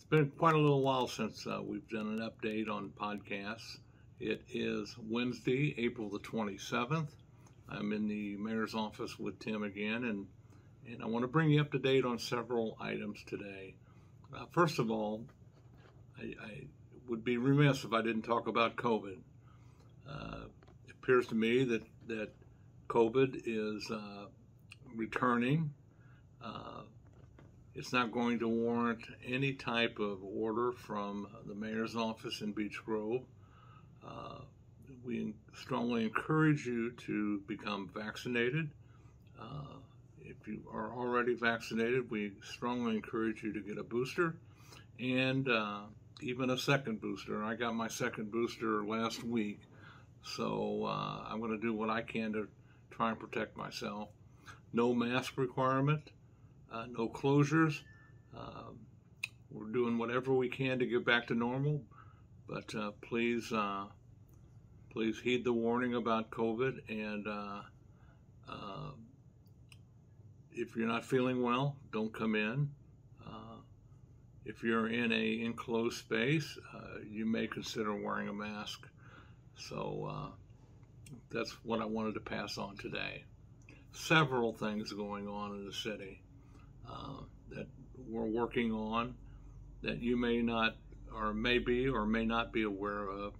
been quite a little while since we've done an update on podcasts. It is Wednesday, April the 27th. I'm in the mayor's office with Tim again, and I want to bring you up to date on several items today. First of all, I would be remiss if I didn't talk about COVID. It appears to me that COVID is returning. It's not going to warrant any type of order from the mayor's office in Beech Grove. We strongly encourage you to become vaccinated. If you are already vaccinated, we strongly encourage you to get a booster and even a second booster. I got my second booster last week, so I'm going to do what I can to try and protect myself. No mask requirement. No closures. We're doing whatever we can to get back to normal, but please heed the warning about COVID. And if you're not feeling well, don't come in. If you're in a enclosed space, you may consider wearing a mask. So that's what I wanted to pass on today. Several things going on in the city that we're working on that you may not or may be or may not be aware of.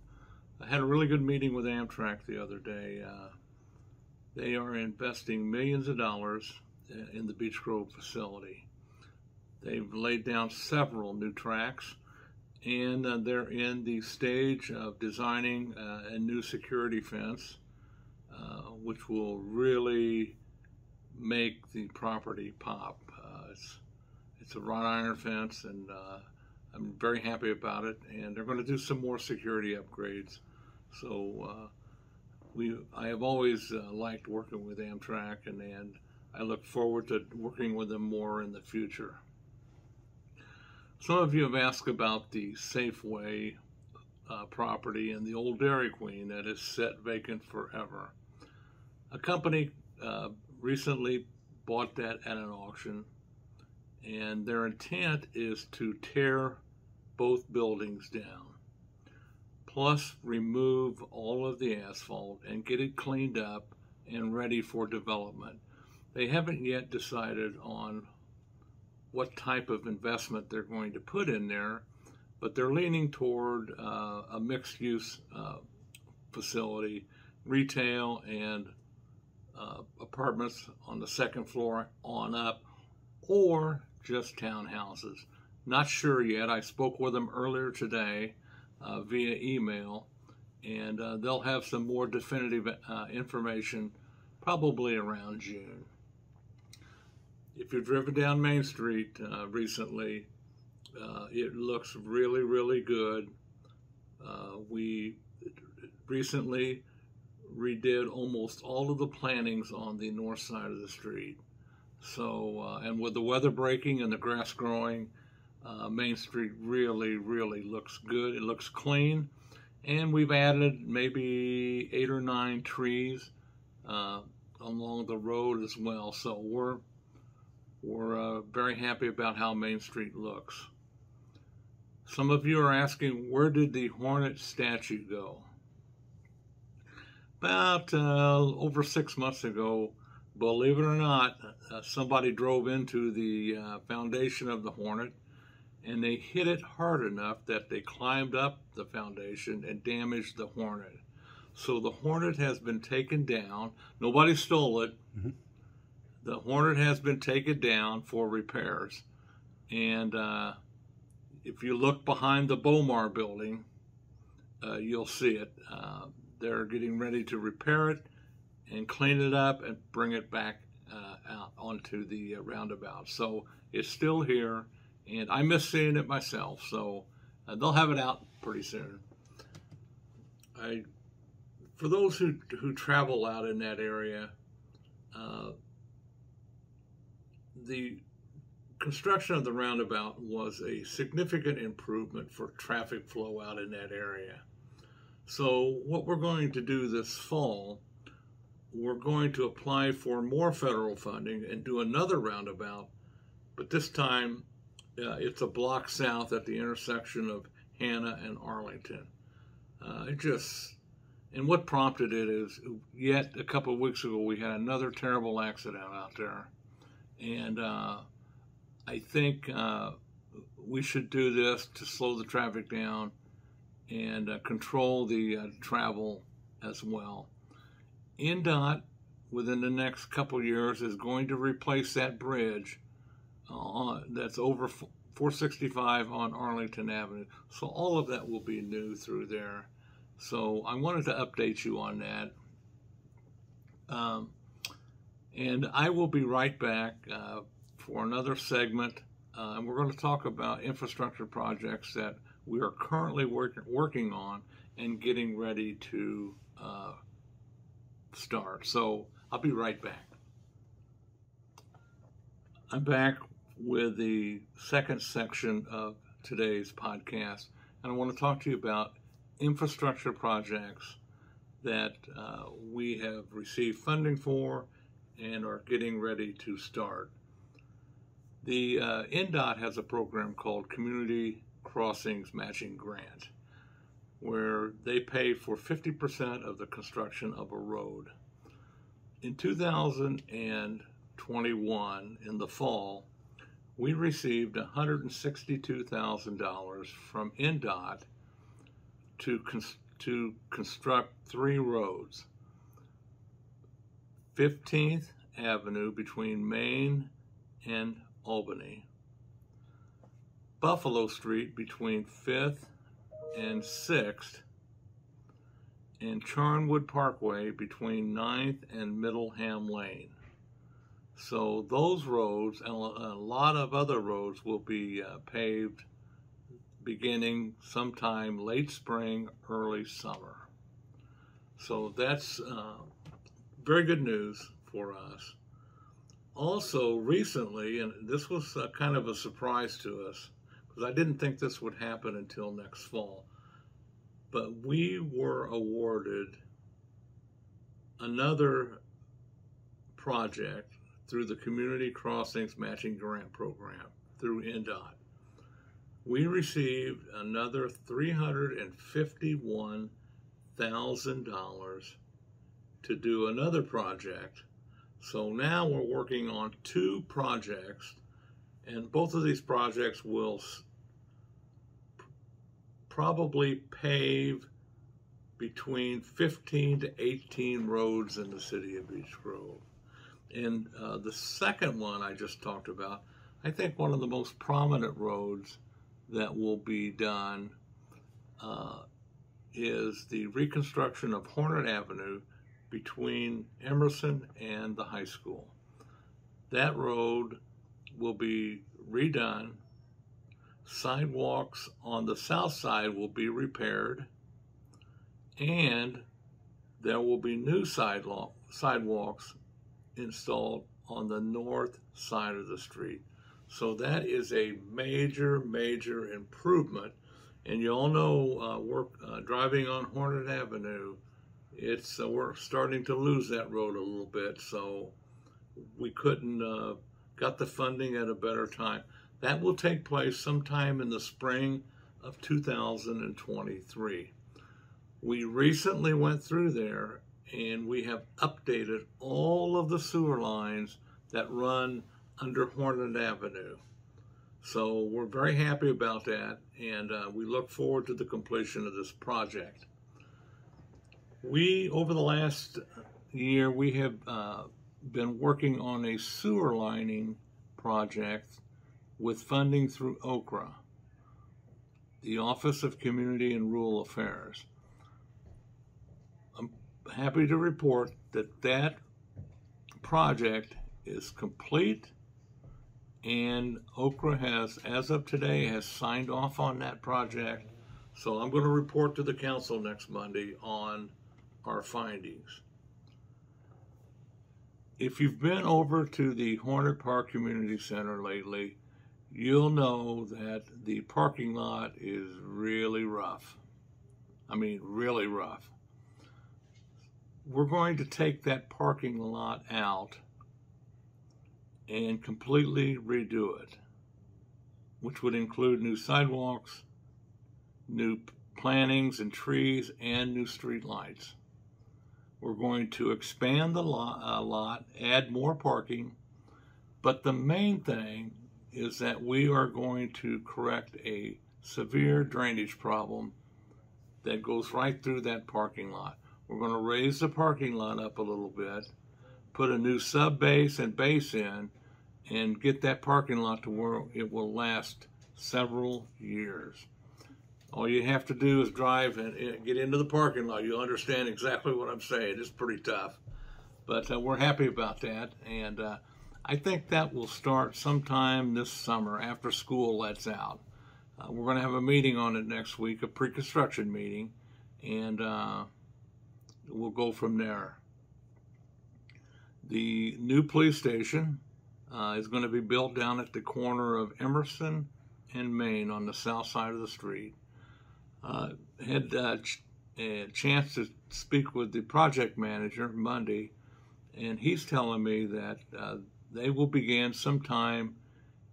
I had a really good meeting with Amtrak the other day. They are investing millions of dollars in the Beech Grove facility. They've laid down several new tracks, and they're in the stage of designing a new security fence, which will really make the property pop. It's a wrought iron fence, and I'm very happy about it. And they're going to do some more security upgrades. So I have always liked working with Amtrak, and I look forward to working with them more in the future. Some of you have asked about the Safeway property and the old Dairy Queen that is set vacant forever. A company recently bought that at an auction, and their intent is to tear both buildings down, plus remove all of the asphalt and get it cleaned up and ready for development. They haven't yet decided on what type of investment they're going to put in there, but they're leaning toward a mixed-use facility, retail and apartments on the second floor on up, or just townhouses. Not sure yet. I spoke with them earlier today via email, and they'll have some more definitive information probably around June. If you've driven down Main Street recently, it looks really, really good. We recently redid almost all of the plantings on the north side of the street. So, and with the weather breaking and the grass growing, Main Street really, really looks good. It looks clean, and we've added maybe 8 or 9 trees along the road as well. So we're very happy about how Main Street looks. Some of you are asking, where did the Hornet statue go? About over 6 months ago, believe it or not, somebody drove into the foundation of the Hornet, and they hit it hard enough that they climbed up the foundation and damaged the Hornet. So the Hornet has been taken down. Nobody stole it. Mm-hmm. The Hornet has been taken down for repairs. And if you look behind the Bomar building, you'll see it. They're getting ready to repair it and clean it up and bring it back out onto the roundabout. So it's still here, and I miss seeing it myself. So they'll have it out pretty soon. For those who travel out in that area, the construction of the roundabout was a significant improvement for traffic flow out in that area. So what we're going to do this fall, we're going to apply for more federal funding and do another roundabout, but this time It's a block south at the intersection of Hannah and Arlington. And what prompted it is, yet a couple of weeks ago, we had another terrible accident out there. And I think we should do this to slow the traffic down and control the travel as well. NDOT, within the next couple of years, is going to replace that bridge that's over 465 on Arlington Avenue. So all of that will be new through there. So I wanted to update you on that. And I will be right back for another segment. And we're going to talk about infrastructure projects that we are currently working on and getting ready to start. So I'll be right back. I'm back with the second section of today's podcast, and I want to talk to you about infrastructure projects that we have received funding for and are getting ready to start. The NDOT has a program called Community Crossings Matching Grant, where they pay for 50% of the construction of a road. In 2021, in the fall, we received $162,000 from NDOT to construct 3 roads. 15th Avenue between Main and Albany, Buffalo Street between 5th and 6th, and Charnwood Parkway between 9th and Middleham Lane. So those roads and a lot of other roads will be paved beginning sometime late spring, early summer. So that's very good news for us. Also recently, and this was kind of a surprise to us, because I didn't think this would happen until next fall, but we were awarded another project through the Community Crossings Matching Grant Program through NDOT. We received another $351,000 to do another project. So now we're working on 2 projects, and both of these projects will probably pave between 15 to 18 roads in the City of Beech Grove. And the second one I just talked about, I think one of the most prominent roads that will be done is the reconstruction of Hornet Avenue between Emerson and the high school. That road will be redone. Sidewalks on the south side will be repaired, and there will be new sidewalks installed on the north side of the street. So that is a major, major improvement. And you all know, driving on Hornet Avenue, we're starting to lose that road a little bit. So we couldn't got the funding at a better time. That will take place sometime in the spring of 2023. We recently went through there, and we have updated all of the sewer lines that run under Hornet Avenue. So we're very happy about that, and we look forward to the completion of this project. Over the last year, we have been working on a sewer lining project with funding through OCRA, the Office of Community and Rural Affairs. I'm happy to report that that project is complete, and OCRA has, as of today, has signed off on that project. So I'm going to report to the council next Monday on our findings. If you've been over to the Hornet Park Community Center lately, you'll know that the parking lot is really rough. I mean, really rough. We're going to take that parking lot out and completely redo it. which would include new sidewalks, new plantings and trees, and new street lights. We're going to expand the lot, add more parking, but the main thing is that we are going to correct a severe drainage problem that goes right through that parking lot. We're going to raise the parking lot up a little bit, put a new sub base and base in, and get that parking lot to where it will last several years. All you have to do is drive and get into the parking lot. You'll understand exactly what I'm saying. It's pretty tough, but we're happy about that, and I think that will start sometime this summer after school lets out. We're going to have a meeting on it next week, a pre-construction meeting, and we'll go from there. The new police station is going to be built down at the corner of Emerson and Main on the south side of the street. Had a chance to speak with the project manager Monday, and he's telling me that they will begin sometime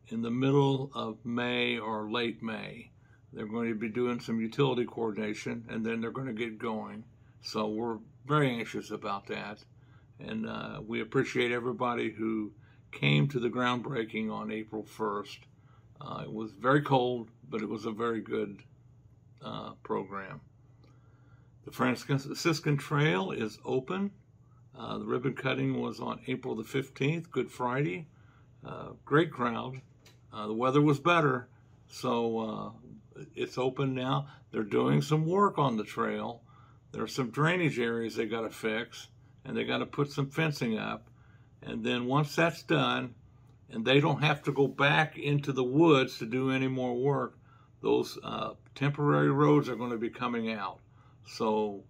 in the middle of May or late May. They're going to be doing some utility coordination, and then they're going to get going. So we're very anxious about that, and we appreciate everybody who came to the groundbreaking on April 1st. It was very cold, but it was a very good program. The Franciscan Trail is open. The ribbon cutting was on April the 15th, Good Friday. Great crowd. The weather was better, so it's open now. They're doing some work on the trail. There are some drainage areas they got to fix, and they got to put some fencing up. And then once that's done, and they don't have to go back into the woods to do any more work, those temporary roads are going to be coming out. So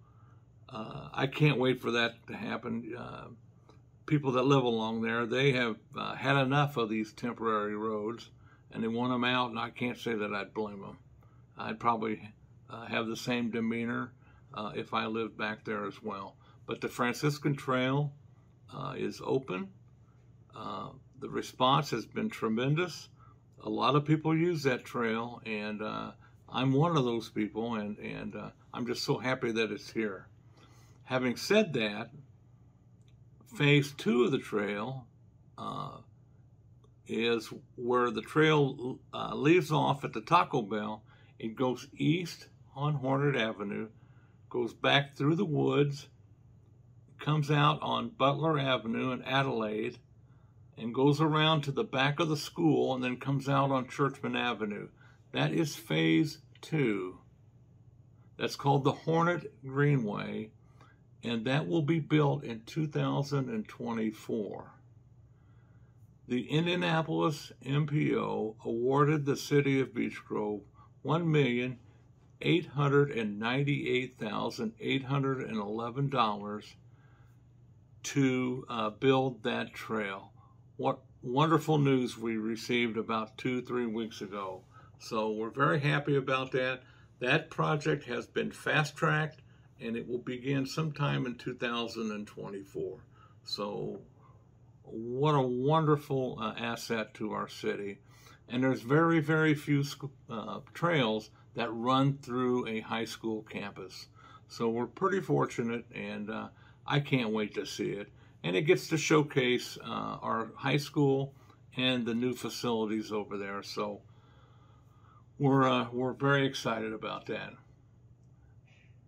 I can't wait for that to happen. People that live along there, they have had enough of these temporary roads, and they want them out, and I can't say that I'd blame them. I'd probably have the same demeanor if I lived back there as well. But the Franciscan Trail is open. The response has been tremendous. A lot of people use that trail, and I'm one of those people, and I'm just so happy that it's here. Having said that, phase 2 of the trail is where the trail leaves off at the Taco Bell. It goes east on Hornet Avenue, goes back through the woods, comes out on Butler Avenue in Adelaide, and goes around to the back of the school, and then comes out on Churchman Avenue. That is phase 2. That's called the Hornet Greenway, and that will be built in 2024. The Indianapolis MPO awarded the City of Beech Grove $1,898,811 to build that trail. What wonderful news we received about 2-3 weeks ago. So we're very happy about that. That project has been fast-tracked, and it will begin sometime in 2024. So what a wonderful asset to our city. And there's very, very few trails that run through a high school campus. So we're pretty fortunate, and I can't wait to see it. And it gets to showcase our high school and the new facilities over there. So we're very excited about that.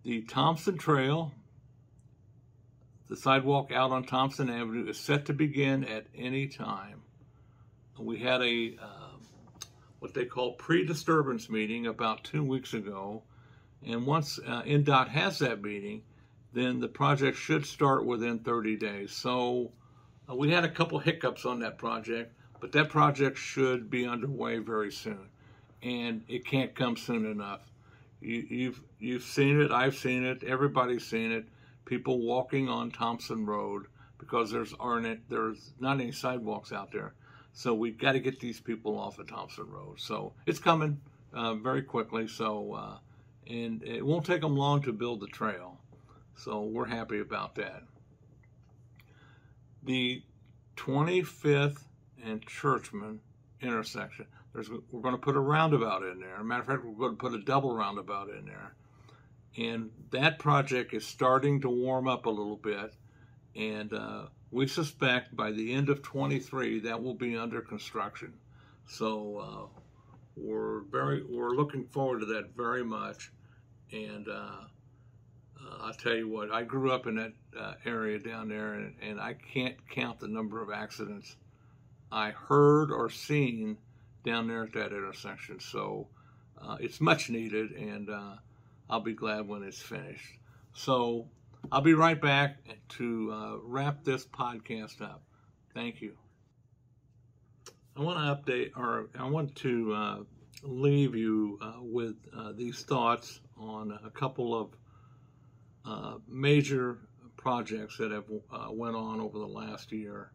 The Thompson Trail, the sidewalk out on Thompson Avenue, is set to begin at any time. We had a what they call pre-disturbance meeting about 2 weeks ago, and once NDOT has that meeting, then the project should start within 30 days. So we had a couple hiccups on that project, but that project should be underway very soon, and it can't come soon enough. You've seen it, I've seen it, everybody's seen it. People walking on Thompson Road because there's not any sidewalks out there. So we've got to get these people off of Thompson Road. So it's coming very quickly. So and it won't take them long to build the trail. So we're happy about that. The 25th and Churchman intersection. We're going to put a roundabout in there. As a matter of fact, we're going to put a double roundabout in there. And that project is starting to warm up a little bit. And we suspect by the end of 23 that will be under construction. So we're looking forward to that very much. And I'll tell you what, I grew up in that area down there, and I can't count the number of accidents I heard or seen down there at that intersection. So it's much needed, and I'll be glad when it's finished. So I'll be right back to wrap this podcast up. Thank you. I want to leave you with these thoughts on a couple of major projects that have went on over the last year.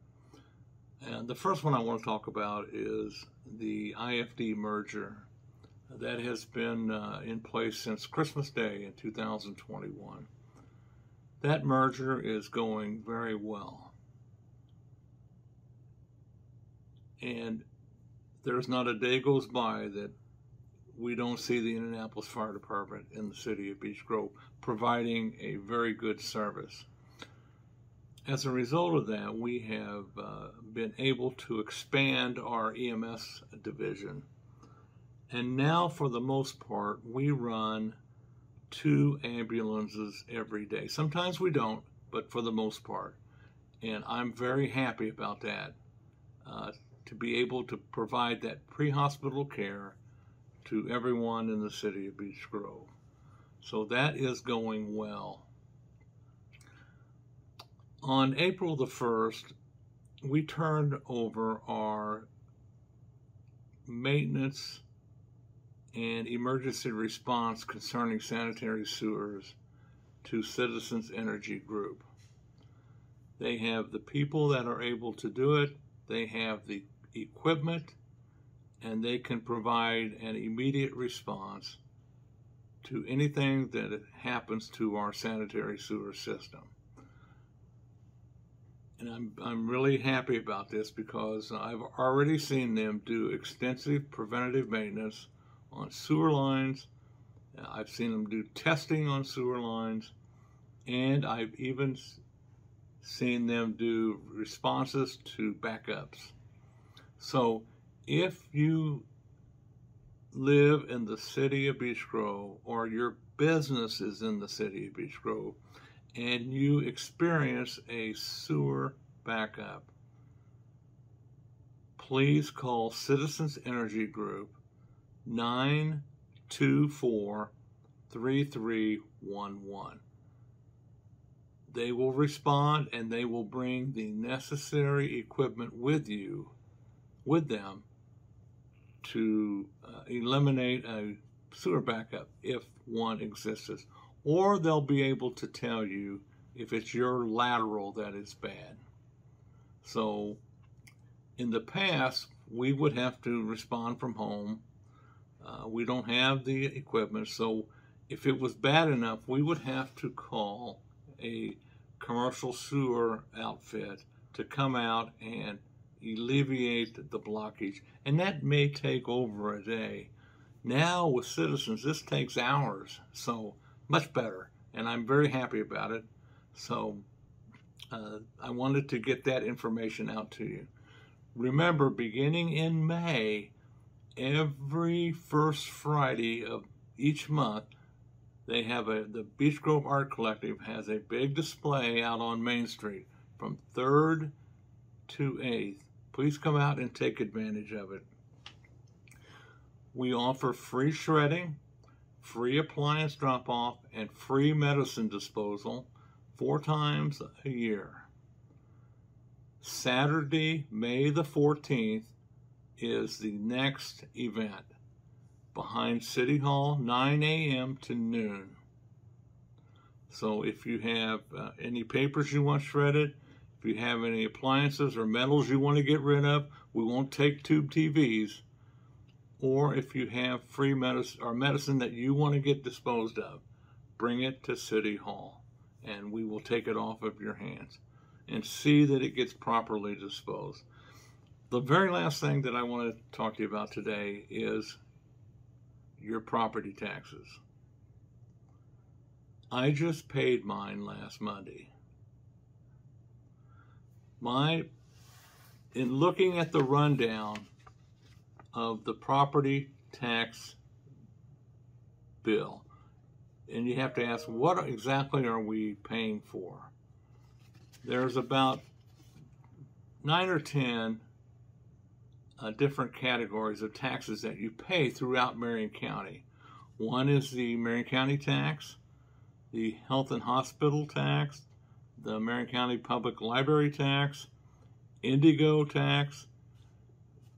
And the first one I want to talk about is the IFD merger that has been in place since Christmas Day in 2021. That merger is going very well. And there's not a day goes by that we don't see the Indianapolis Fire Department in the City of Beech Grove providing a very good service. As a result of that, we have been able to expand our EMS division. And now, for the most part, we run 2 ambulances every day. Sometimes we don't, but for the most part. And I'm very happy about that, to be able to provide that pre-hospital care to everyone in the City of Beech Grove. So that is going well. On April the 1st, we turned over our maintenance and emergency response concerning sanitary sewers to Citizens Energy Group. They have the people that are able to do it, they have the equipment, and they can provide an immediate response to anything that happens to our sanitary sewer system. And I'm really happy about this because I've already seen them do extensive preventative maintenance on sewer lines. I've seen them do testing on sewer lines, and I've even seen them do responses to backups. So if you live in the City of Beech Grove, or your business is in the City of Beech Grove, and you experience a sewer backup, please call Citizens Energy Group 924-3311. They will respond, and they will bring the necessary equipment with them to eliminate a sewer backup if one exists. Or they'll be able to tell you if it's your lateral that is bad. So in the past, we would have to respond from home. We don't have the equipment, so if it was bad enough, we would have to call a commercial sewer outfit to come out and alleviate the blockage. And that may take over a day. Now with Citizens, this takes hours, so much better, and I'm very happy about it. So I wanted to get that information out to you. Remember, beginning in May, every first Friday of each month, they have the Beech Grove Art Collective has a big display out on Main Street from 3rd to 8th. Please come out and take advantage of it. We offer free shredding, free appliance drop-off, and free medicine disposal 4 times a year. Saturday, May the 14th, is the next event behind City Hall, 9 a.m. to noon. So if you have any papers you want shredded, if you have any appliances or metals you want to get rid of, we won't take tube TVs. Or if you have free medicine or medicine that you want to get disposed of, bring it to City Hall, and we will take it off of your hands and see that it gets properly disposed. The very last thing that I want to talk to you about today is your property taxes. I just paid mine last Monday. In looking at the rundown of the property tax bill, and you have to ask, what exactly are we paying for? There's about 9 or 10 different categories of taxes that you pay throughout Marion County. One is the Marion County tax, the health and hospital tax, the Marion County Public Library tax, Indigo tax,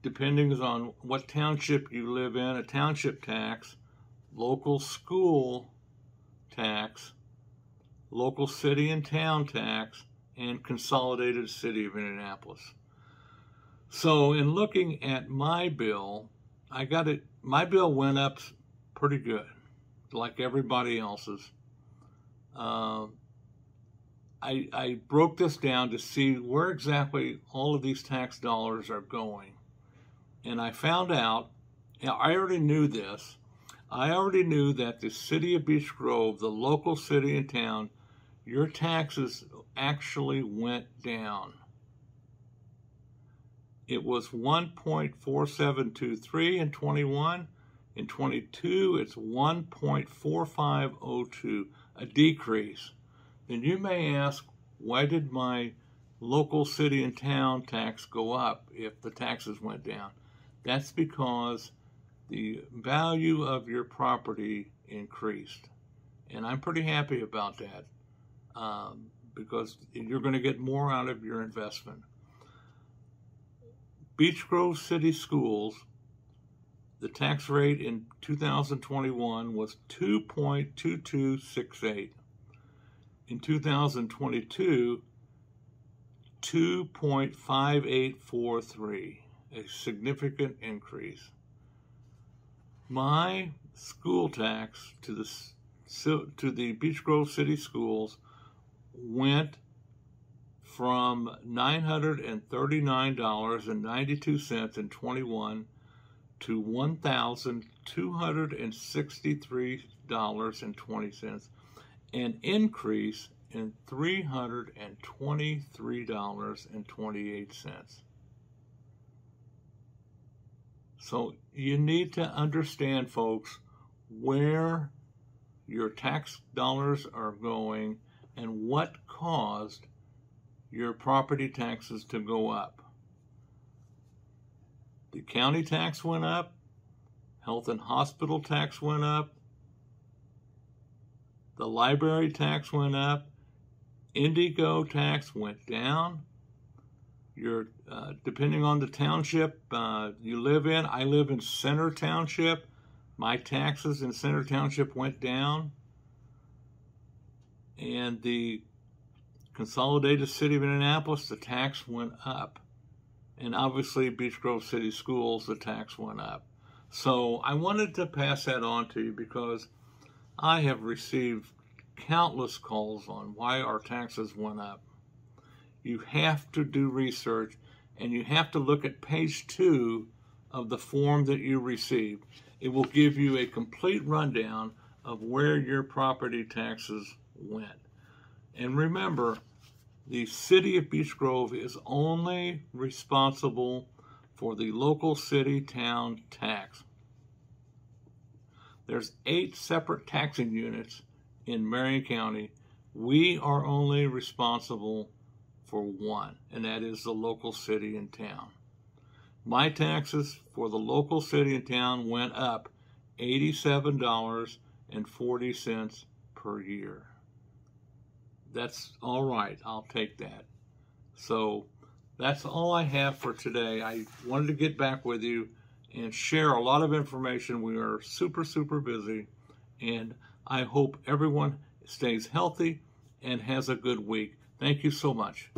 depending on what township you live in, a township tax, local school tax, local city and town tax, and consolidated City of Indianapolis. So in looking at my bill, my bill went up pretty good, like everybody else's. I broke this down to see where exactly all of these tax dollars are going. And I found out, I already knew this, I already knew that the City of Beech Grove, the local city and town, your taxes actually went down. It was 1.4723 in 21. In 22, it's 1.4502, a decrease. Then you may ask, why did my local city and town tax go up if the taxes went down? That's because the value of your property increased. And I'm pretty happy about that because you're going to get more out of your investment. Beech Grove City Schools, the tax rate in 2021 was 2.2268. In 2022, 2.5843, a significant increase. My school tax to the Beech Grove City Schools went from $939.92 in 21 to $1,263.20, an increase in $323.28. So you need to understand, folks, where your tax dollars are going and what caused your property taxes to go up. The county tax went up, health and hospital tax went up, the library tax went up, Indigo tax went down. Your depending on the township you live in, I live in Center Township. My taxes in Center Township went down. And the consolidated City of Indianapolis, the tax went up. And obviously Beech Grove City Schools, the tax went up. So I wanted to pass that on to you because I have received countless calls on why our taxes went up. You have to do research, and you have to look at page 2 of the form that you received. It will give you a complete rundown of where your property taxes went. And remember, the City of Beech Grove is only responsible for the local city-town tax. There's 8 separate taxing units in Marion County. We are only responsible for one, and that is the local city and town. My taxes for the local city and town went up $87.40 per year. That's all right. I'll take that. So that's all I have for today. I wanted to get back with you and share a lot of information. We are super, super busy, and I hope everyone stays healthy and has a good week. Thank you so much.